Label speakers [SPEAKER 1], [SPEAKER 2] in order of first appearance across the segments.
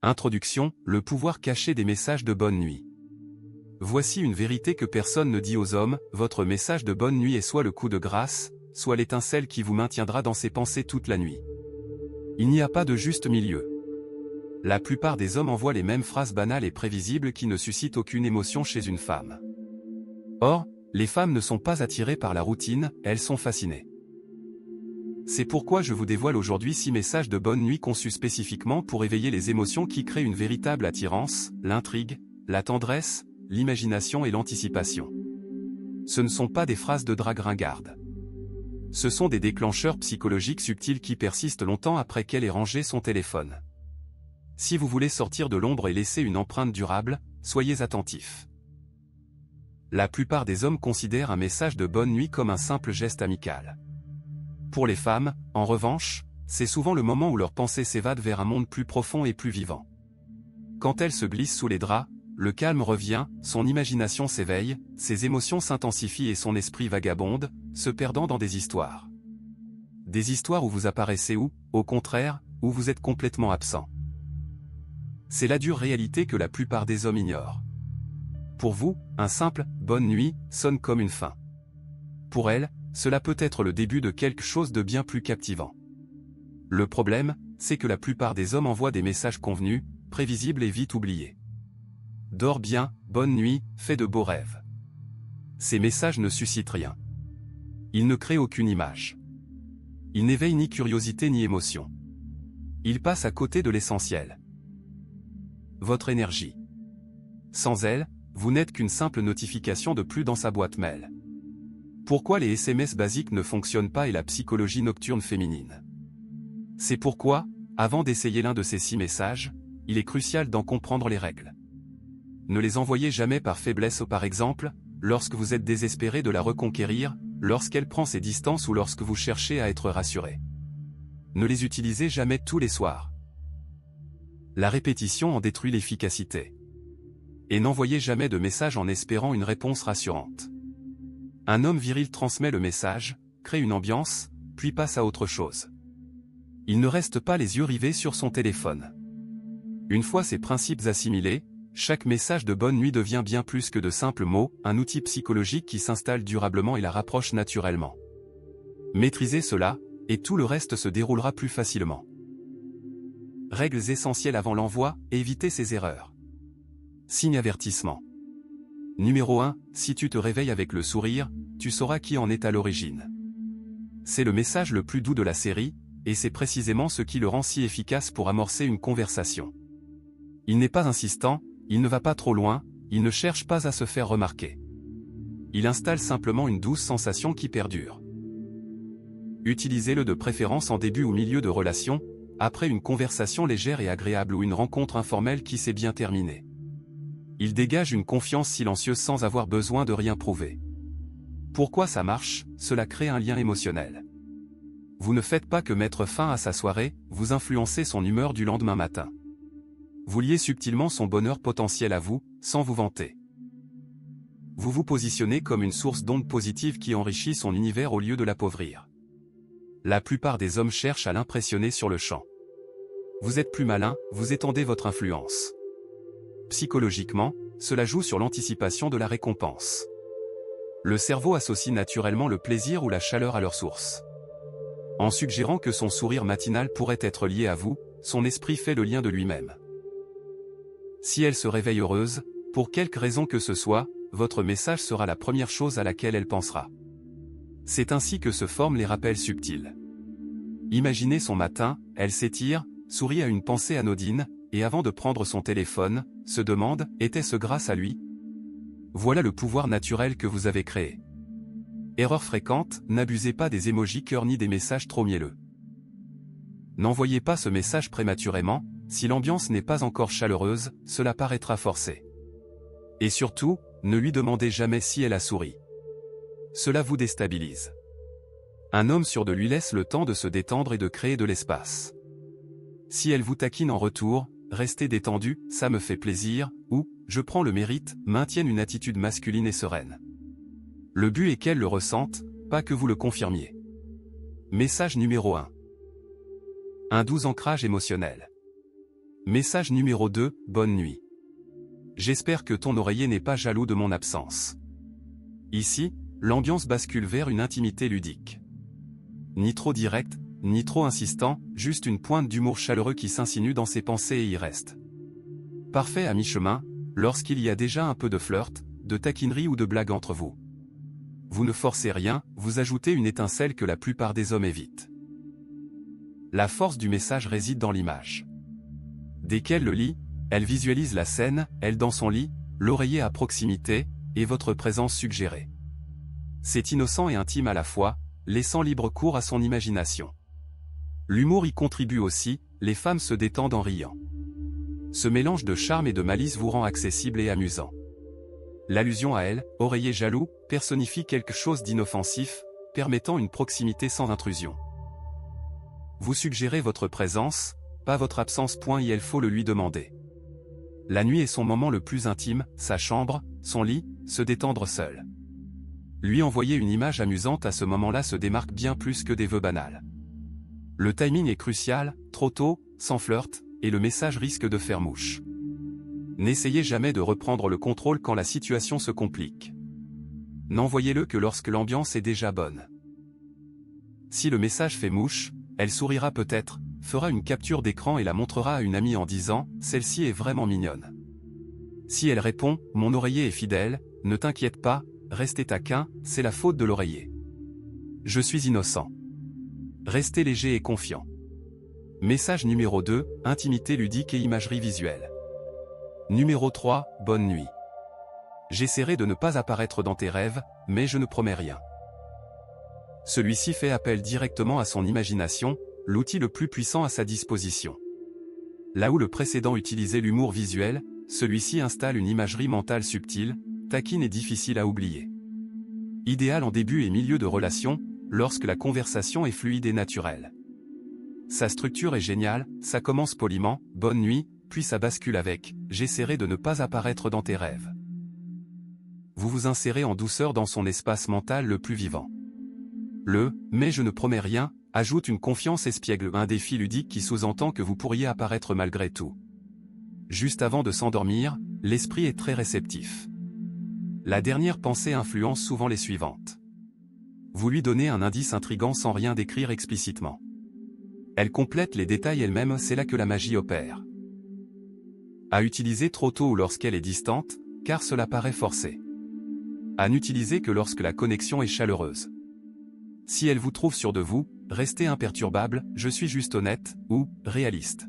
[SPEAKER 1] Introduction, le pouvoir caché des messages de bonne nuit. Voici une vérité que personne ne dit aux hommes, votre message de bonne nuit est soit le coup de grâce, soit l'étincelle qui vous maintiendra dans ses pensées toute la nuit. Il n'y a pas de juste milieu. La plupart des hommes envoient les mêmes phrases banales et prévisibles qui ne suscitent aucune émotion chez une femme. Or, les femmes ne sont pas attirées par la routine, elles sont fascinées. C'est pourquoi je vous dévoile aujourd'hui 6 messages de bonne nuit conçus spécifiquement pour éveiller les émotions qui créent une véritable attirance, l'intrigue, la tendresse, l'imagination et l'anticipation. Ce ne sont pas des phrases de drague ringarde. Ce sont des déclencheurs psychologiques subtils qui persistent longtemps après qu'elle ait rangé son téléphone. Si vous voulez sortir de l'ombre et laisser une empreinte durable, soyez attentifs. La plupart des hommes considèrent un message de bonne nuit comme un simple geste amical. Pour les femmes, en revanche, c'est souvent le moment où leurs pensées s'évadent vers un monde plus profond et plus vivant. Quand elles se glissent sous les draps, le calme revient, son imagination s'éveille, ses émotions s'intensifient et son esprit vagabonde, se perdant dans des histoires. Des histoires où vous apparaissez ou, au contraire, où vous êtes complètement absent. C'est la dure réalité que la plupart des hommes ignorent. Pour vous, un simple « bonne nuit » sonne comme une fin. Pour elles, cela peut être le début de quelque chose de bien plus captivant. Le problème, c'est que la plupart des hommes envoient des messages convenus, prévisibles et vite oubliés. Dors bien, bonne nuit, fais de beaux rêves. Ces messages ne suscitent rien. Ils ne créent aucune image. Ils n'éveillent ni curiosité ni émotion. Ils passent à côté de l'essentiel. Votre énergie. Sans elle, vous n'êtes qu'une simple notification de plus dans sa boîte mail. Pourquoi les SMS basiques ne fonctionnent pas et la psychologie nocturne féminine? C'est pourquoi, avant d'essayer l'un de ces 6 messages, il est crucial d'en comprendre les règles. Ne les envoyez jamais par faiblesse ou par exemple, lorsque vous êtes désespéré de la reconquérir, lorsqu'elle prend ses distances ou lorsque vous cherchez à être rassuré. Ne les utilisez jamais tous les soirs. La répétition en détruit l'efficacité. Et n'envoyez jamais de message en espérant une réponse rassurante. Un homme viril transmet le message, crée une ambiance, puis passe à autre chose. Il ne reste pas les yeux rivés sur son téléphone. Une fois ces principes assimilés, chaque message de bonne nuit devient bien plus que de simples mots, un outil psychologique qui s'installe durablement et la rapproche naturellement. Maîtrisez cela, et tout le reste se déroulera plus facilement. Règles essentielles avant l'envoi, évitez ces erreurs. Signe avertissement. Numéro 1, si tu te réveilles avec le sourire, tu sauras qui en est à l'origine. C'est le message le plus doux de la série, et c'est précisément ce qui le rend si efficace pour amorcer une conversation. Il n'est pas insistant, il ne va pas trop loin, il ne cherche pas à se faire remarquer. Il installe simplement une douce sensation qui perdure. Utilisez-le de préférence en début ou milieu de relation, après une conversation légère et agréable ou une rencontre informelle qui s'est bien terminée. Il dégage une confiance silencieuse sans avoir besoin de rien prouver. Pourquoi ça marche? Cela crée un lien émotionnel. Vous ne faites pas que mettre fin à sa soirée, vous influencez son humeur du lendemain matin. Vous liez subtilement son bonheur potentiel à vous, sans vous vanter. Vous vous positionnez comme une source d'ondes positives qui enrichit son univers au lieu de l'appauvrir. La plupart des hommes cherchent à l'impressionner sur le champ. Vous êtes plus malin, vous étendez votre influence. Psychologiquement, cela joue sur l'anticipation de la récompense. Le cerveau associe naturellement le plaisir ou la chaleur à leur source. En suggérant que son sourire matinal pourrait être lié à vous, son esprit fait le lien de lui-même. Si elle se réveille heureuse, pour quelque raison que ce soit, votre message sera la première chose à laquelle elle pensera. C'est ainsi que se forment les rappels subtils. Imaginez son matin, elle s'étire, sourit à une pensée anodine, et avant de prendre son téléphone, se demande, était-ce grâce à lui? Voilà le pouvoir naturel que vous avez créé. Erreur fréquente, n'abusez pas des émojis cœur ni des messages trop mielleux. N'envoyez pas ce message prématurément, si l'ambiance n'est pas encore chaleureuse, cela paraîtra forcé. Et surtout, ne lui demandez jamais si elle a souri. Cela vous déstabilise. Un homme sûr de lui laisse le temps de se détendre et de créer de l'espace. Si elle vous taquine en retour, restez détendu, ça me fait plaisir, ou, je prends le mérite, maintiennent une attitude masculine et sereine. Le but est qu'elle le ressente, pas que vous le confirmiez. Message numéro 1. Un doux ancrage émotionnel. Message numéro 2, bonne nuit. J'espère que ton oreiller n'est pas jaloux de mon absence. Ici, l'ambiance bascule vers une intimité ludique. Ni trop direct, ni trop insistant, juste une pointe d'humour chaleureux qui s'insinue dans ses pensées et y reste. Parfait à mi-chemin, lorsqu'il y a déjà un peu de flirt, de taquinerie ou de blague entre vous. Vous ne forcez rien, vous ajoutez une étincelle que la plupart des hommes évitent. La force du message réside dans l'image. Dès qu'elle le lit, elle visualise la scène, elle dans son lit, l'oreiller à proximité, et votre présence suggérée. C'est innocent et intime à la fois, laissant libre cours à son imagination. L'humour y contribue aussi, les femmes se détendent en riant. Ce mélange de charme et de malice vous rend accessible et amusant. L'allusion à elle, oreiller jaloux, personnifie quelque chose d'inoffensif, permettant une proximité sans intrusion. Vous suggérez votre présence, pas votre absence. Et il faut le lui demander. La nuit est son moment le plus intime, sa chambre, son lit, se détendre seul. Lui envoyer une image amusante à ce moment-là se démarque bien plus que des vœux banals. Le timing est crucial, trop tôt, sans flirt, et le message risque de faire mouche. N'essayez jamais de reprendre le contrôle quand la situation se complique. N'envoyez-le que lorsque l'ambiance est déjà bonne. Si le message fait mouche, elle sourira peut-être, fera une capture d'écran et la montrera à une amie en disant « Celle-ci est vraiment mignonne ». Si elle répond « Mon oreiller est fidèle, ne t'inquiète pas, restez taquin, c'est la faute de l'oreiller. Je suis innocent. » Restez léger et confiant. Message numéro 2, intimité ludique et imagerie visuelle. Numéro 3, bonne nuit. J'essaierai de ne pas apparaître dans tes rêves, mais je ne promets rien. Celui-ci fait appel directement à son imagination, l'outil le plus puissant à sa disposition. Là où le précédent utilisait l'humour visuel, celui-ci installe une imagerie mentale subtile, taquine et difficile à oublier. Idéal en début et milieu de relation, lorsque la conversation est fluide et naturelle. Sa structure est géniale, ça commence poliment, bonne nuit, puis ça bascule avec « j'essaierai de ne pas apparaître dans tes rêves ». Vous vous insérez en douceur dans son espace mental le plus vivant. Le « mais je ne promets rien » ajoute une confiance espiègle, un défi ludique qui sous-entend que vous pourriez apparaître malgré tout. Juste avant de s'endormir, l'esprit est très réceptif. La dernière pensée influence souvent les suivantes. Vous lui donnez un indice intrigant sans rien décrire explicitement. Elle complète les détails elle-même, c'est là que la magie opère. À utiliser trop tôt ou lorsqu'elle est distante, car cela paraît forcé. À n'utiliser que lorsque la connexion est chaleureuse. Si elle vous trouve sûr de vous, restez imperturbable, je suis juste honnête, ou réaliste.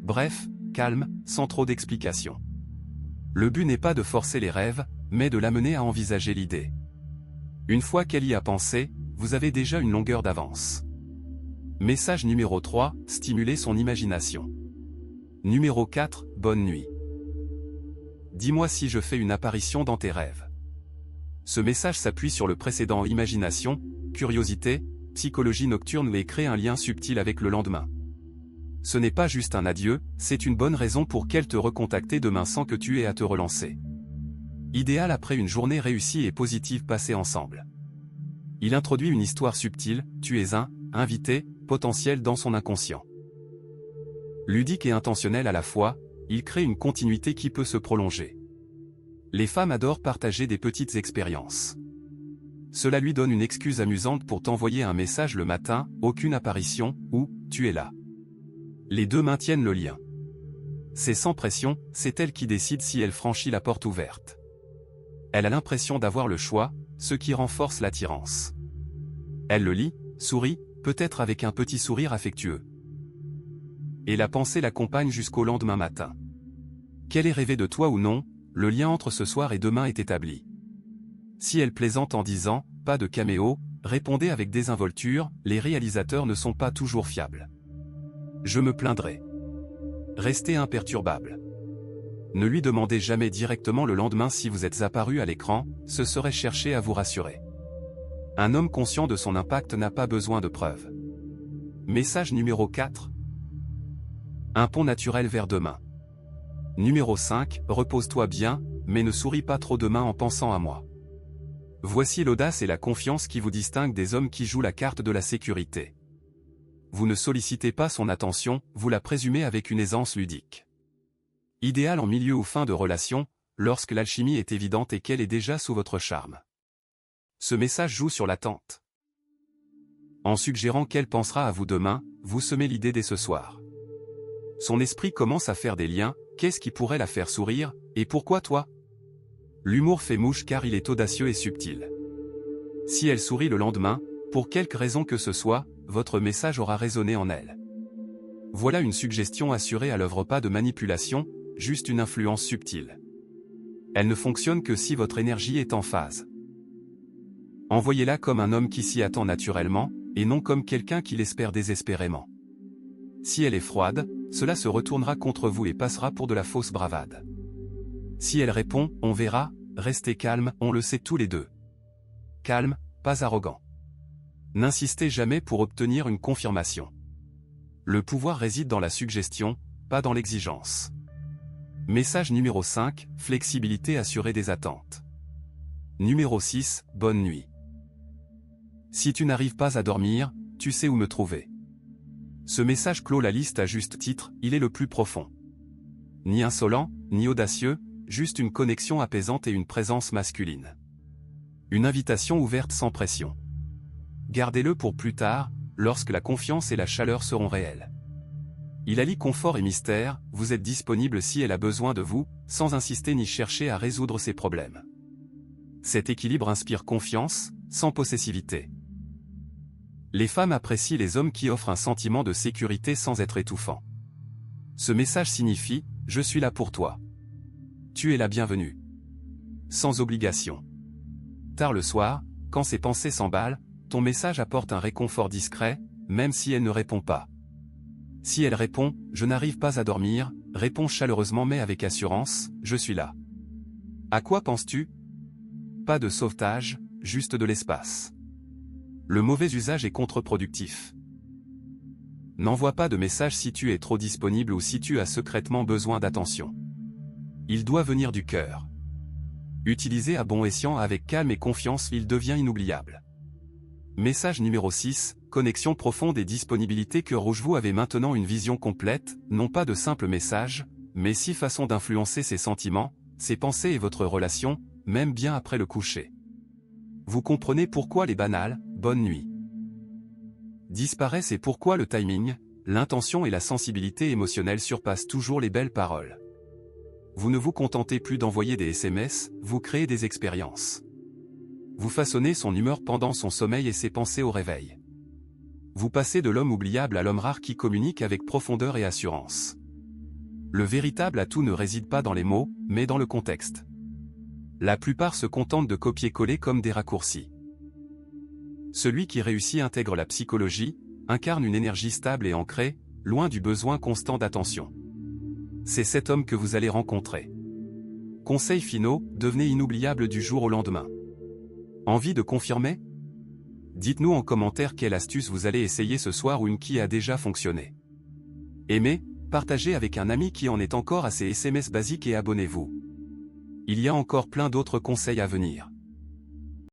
[SPEAKER 1] Bref, calme, sans trop d'explications. Le but n'est pas de forcer les rêves, mais de l'amener à envisager l'idée. Une fois qu'elle y a pensé, vous avez déjà une longueur d'avance. Message numéro 3, stimuler son imagination. Numéro 4, bonne nuit. Dis-moi si je fais une apparition dans tes rêves. Ce message s'appuie sur le précédent imagination, curiosité, psychologie nocturne et crée un lien subtil avec le lendemain. Ce n'est pas juste un adieu, c'est une bonne raison pour qu'elle te recontacte demain sans que tu aies à te relancer. Idéal après une journée réussie et positive passée ensemble. Il introduit une histoire subtile, tu es un invité potentiel dans son inconscient. Ludique et intentionnel à la fois, il crée une continuité qui peut se prolonger. Les femmes adorent partager des petites expériences. Cela lui donne une excuse amusante pour t'envoyer un message le matin, aucune apparition, ou tu es là. Les deux maintiennent le lien. C'est sans pression, c'est elle qui décide si elle franchit la porte ouverte. Elle a l'impression d'avoir le choix, ce qui renforce l'attirance. Elle le lit, sourit, peut-être avec un petit sourire affectueux. Et la pensée l'accompagne jusqu'au lendemain matin. Qu'elle ait rêvé de toi ou non, le lien entre ce soir et demain est établi. Si elle plaisante en disant « pas de caméo », répondez avec désinvolture, les réalisateurs ne sont pas toujours fiables. Je me plaindrai. Restez imperturbable. Ne lui demandez jamais directement le lendemain si vous êtes apparu à l'écran, ce serait chercher à vous rassurer. Un homme conscient de son impact n'a pas besoin de preuves. Message numéro 4. Un pont naturel vers demain. Numéro 5, repose-toi bien, mais ne souris pas trop demain en pensant à moi. Voici l'audace et la confiance qui vous distinguent des hommes qui jouent la carte de la sécurité. vous ne sollicitez pas son attention, vous la présumez avec une aisance ludique. Idéal en milieu ou fin de relation, lorsque l'alchimie est évidente et qu'elle est déjà sous votre charme. Ce message joue sur l'attente. En suggérant qu'elle pensera à vous demain, vous semez l'idée dès ce soir. Son esprit commence à faire des liens, qu'est-ce qui pourrait la faire sourire, et pourquoi toi? L'humour fait mouche car il est audacieux et subtil. Si elle sourit le lendemain, pour quelque raison que ce soit, votre message aura résonné en elle. Voilà une suggestion assurée à l'œuvre, pas de manipulation, juste une influence subtile. Elle ne fonctionne que si votre énergie est en phase. Envoyez-la comme un homme qui s'y attend naturellement, et non comme quelqu'un qui l'espère désespérément. Si elle est froide, cela se retournera contre vous et passera pour de la fausse bravade. Si elle répond, on verra, restez calme, on le sait tous les deux. Calme, pas arrogant. N'insistez jamais pour obtenir une confirmation. Le pouvoir réside dans la suggestion, pas dans l'exigence. Message numéro 5, flexibilité assurée des attentes. Numéro 6, bonne nuit. Si tu n'arrives pas à dormir, tu sais où me trouver. Ce message clôt la liste à juste titre, il est le plus profond. Ni insolent, ni audacieux, juste une connexion apaisante et une présence masculine. Une invitation ouverte sans pression. Gardez-le pour plus tard, lorsque la confiance et la chaleur seront réelles. Il allie confort et mystère, vous êtes disponible si elle a besoin de vous, sans insister ni chercher à résoudre ses problèmes. Cet équilibre inspire confiance, sans possessivité. Les femmes apprécient les hommes qui offrent un sentiment de sécurité sans être étouffant. Ce message signifie « Je suis là pour toi ». Tu es la bienvenue. Sans obligation. Tard le soir, quand ses pensées s'emballent, ton message apporte un réconfort discret, même si elle ne répond pas. Si elle répond « Je n'arrive pas à dormir », réponds chaleureusement mais avec assurance « Je suis là ». À quoi penses-tu? Pas de sauvetage, juste de l'espace. Le mauvais usage est contre-productif. N'envoie pas de message si tu es trop disponible ou si tu as secrètement besoin d'attention. Il doit venir du cœur. Utilisé à bon escient avec calme et confiance, il devient inoubliable. Message numéro 6, connexion profonde et disponibilité. Cœur rouge, vous avez maintenant une vision complète, non pas de simples messages, mais 6 façons d'influencer ses sentiments, ses pensées et votre relation, même bien après le coucher. Vous comprenez pourquoi les banales « bonne nuit » disparaissent et pourquoi le timing, l'intention et la sensibilité émotionnelle surpassent toujours les belles paroles. Vous ne vous contentez plus d'envoyer des SMS, vous créez des expériences. Vous façonnez son humeur pendant son sommeil et ses pensées au réveil. Vous passez de l'homme oubliable à l'homme rare qui communique avec profondeur et assurance. Le véritable atout ne réside pas dans les mots, mais dans le contexte. La plupart se contentent de copier-coller comme des raccourcis. Celui qui réussit intègre la psychologie, incarne une énergie stable et ancrée, loin du besoin constant d'attention. C'est cet homme que vous allez rencontrer. Conseils finaux, devenez inoubliable du jour au lendemain. Envie de confirmer? Dites-nous en commentaire quelle astuce vous allez essayer ce soir ou une qui a déjà fonctionné. Aimez, partagez avec un ami qui en est encore à ses SMS basiques et abonnez-vous. Il y a encore plein d'autres conseils à venir.